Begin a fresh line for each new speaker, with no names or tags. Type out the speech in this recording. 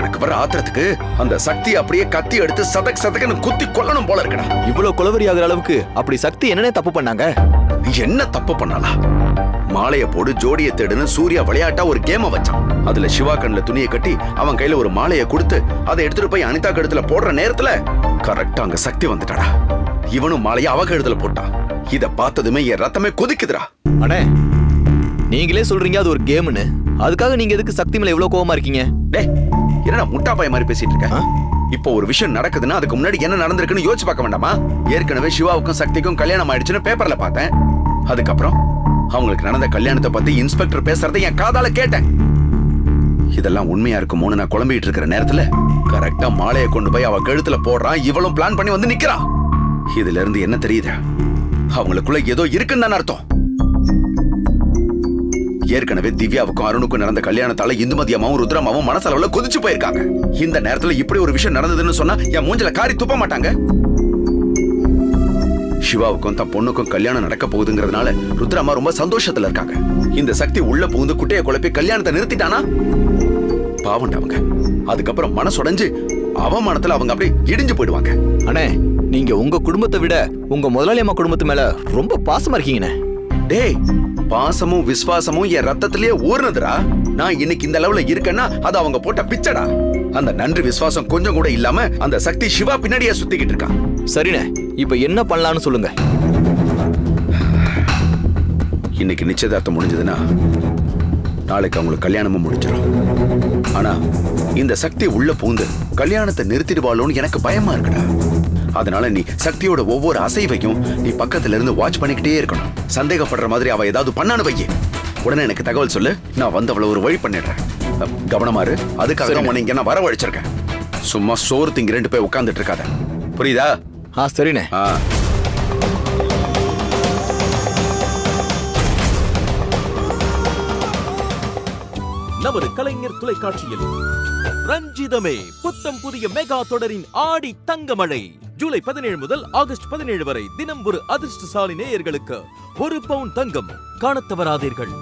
எனக்கு வர ஆத்திரத்துக்கு அந்த சக்தி அப்படியே கத்தி எடுத்து சதக்குன்னு குத்தி கொல்லணும் போல இருக்கடா.
இவ்வளவு கொலவெறி ஆகுற அளவுக்கு அப்படி சக்தி என்னனே தப்பு பண்ணாங்க?
என்ன தப்பு பண்ணாளா? மாலைய போடு ஜோடியை தேடுன்னு சூர்யா விளையாட்டா ஒரு கேம வச்சான். அதுல சிவா கண்ணுல துணியை கட்டி அவன் கையில ஒரு மாலையை கொடுத்து அதை எடுத்துட்டு போய் அனிதா கழுத்துல போடுற நேரத்துல கரெக்டா அங்க சக்தி வந்துட்டாடா. இவனும் மாலைய அவ கழுத்துல போட்டான். இத பார்த்ததுமே என் ரத்தமே கொதிக்குதுடா.
அண்ணே, நீங்களே சொல்றீங்க அது ஒரு கேம்னு, அதுக்காக நீங்க எதுக்கு சக்தி மேல இவ்வளவு கோவமா இருக்கீங்க?
டேய், என்னடா முட்டா பைய மாதிரி பேசிட்டு இருக்க? இப்போ ஒரு விஷயம் நடக்குதுன்னா அதுக்கு முன்னாடி என்ன நடந்திருக்குன்னு யோசிச்சு பார்க்க வேண்டாமா? ஏற்கனவே சிவாவுக்கும் சக்திக்கும் கல்யாணம் ஆயிடுச்சுன்னு பேப்பர்ல பார்த்தேன். அதுக்கப்புறம் அவங்களுக்கு நடந்த கல்யாணத்தை பத்தி இன்ஸ்பெக்டர் பேசுறதை என் காதால கேட்டேன். இதெல்லாம் உண்மையா இருக்குமோன்னு நான் குழம்பிட்டு இருக்கிற நேரத்துல கரெக்டா மாலையை கொண்டு போய் அவ கழுத்துல போடுறான். இவளும் பிளான் பண்ணி வந்து நிக்கிறா. இதுல இருந்து என்ன தெரியுது? அவங்களுக்குள்ள ஏதோ இருக்குன்னு தான் அர்த்தம். ஏற்கனவே திவ்யாவுக்கும் அருணுக்கும் நடந்த கல்யாணத்தால இந்துமதி அம்மாவும் ருத்ரமாவும் மனசளவுல கொதிச்சு போயிருக்காங்க. இந்த நேரத்துல இப்படி ஒரு விஷயம் நடந்ததுன்னு சொன்னா என் மூஞ்சில காரி துப்ப மாட்டாங்க. சிவாவுக்கும் தன் பொண்ணுக்கும் கல்யாணம் நடக்க போகுதுங்கிறதுனால ருத்ரம்மா ரொம்ப சந்தோஷத்துல இருக்காங்க. இந்த சக்தி உள்ள புகுந்து குட்டையை குழப்பி கல்யாணத்தை நிறுத்திட்டானா பாவண்டா அவங்க. அதுக்கப்புறம் மனசுடைஞ்சு அவமானத்துல அவங்க அப்படியே இடிஞ்சு போயிடுவாங்க.
அண்ணே, நீங்க உங்க குடும்பத்தை விட உங்க முதலாளி அம்மா குடும்பத்து மேல ரொம்ப பாசமா இருக்கீங்கண்ணே.
டேய், பாசமும் விசுவாசமும் என் ரத்தத்திலேயே ஊர்னதுடா. நான் இன்னைக்கு இந்த அளவுல இருக்கேன்னா அது அவங்க போட்ட பிச்சடா. அந்த நன்றி விசுவாசம் கொஞ்சம் கூட இல்லாம அந்த சக்தி சிவா பின்னாடியே சுத்திக்கிட்டு இருக்கா.
சரிண்ணே, இப்ப என்ன பண்ணலாம்னு சொல்லுங்க.
இன்னைக்கு நிச்சயதார்த்தம் முடிஞ்சதுன்னா நாளைக்கு அவங்களுக்கு கல்யாணமும் முடிஞ்சிடும். ஆனா இந்த சக்தி உள்ள பூந்து கல்யாணத்தை நிறுத்திடுவாளோன்னு எனக்கு பயமா இருக்குடா. அதனால நீ சக்தியோட ஒவ்வொரு அசைவையும் நீ பக்கத்துல இருந்து வாட்ச் பண்ணிக்கிட்டே இருக்கணும். சந்தேகப்படுற மாதிரி அவ ஏதாவது பண்ணானு வையே, உடனே எனக்கு தகவல் சொல்லு. நான் வந்து அவளை ஒரு வழி பண்ணிடுறேன். கவனமாரு. அதுக்காக தான் இங்க நான் வரவழைச்சிருக்கேன். சும்மா சோறு திங்கிறேன் போய் உட்கார்ந்துட்டு இருக்காத. புரியுதா?
சரிண்ணே.
நமது கலைஞர் தொலைக்காட்சியில் ரஞ்சிதமே புத்தம் புதிய மெகா தொடரின் ஆடி தங்கமழை ஜூலை 17 முதல் ஆகஸ்ட் 17 வரை தினம் ஒரு அதிர்ஷ்டசாலி நேயர்களுக்கு 1 பவுண்ட் தங்கம் காணத் தவறாதீர்கள்.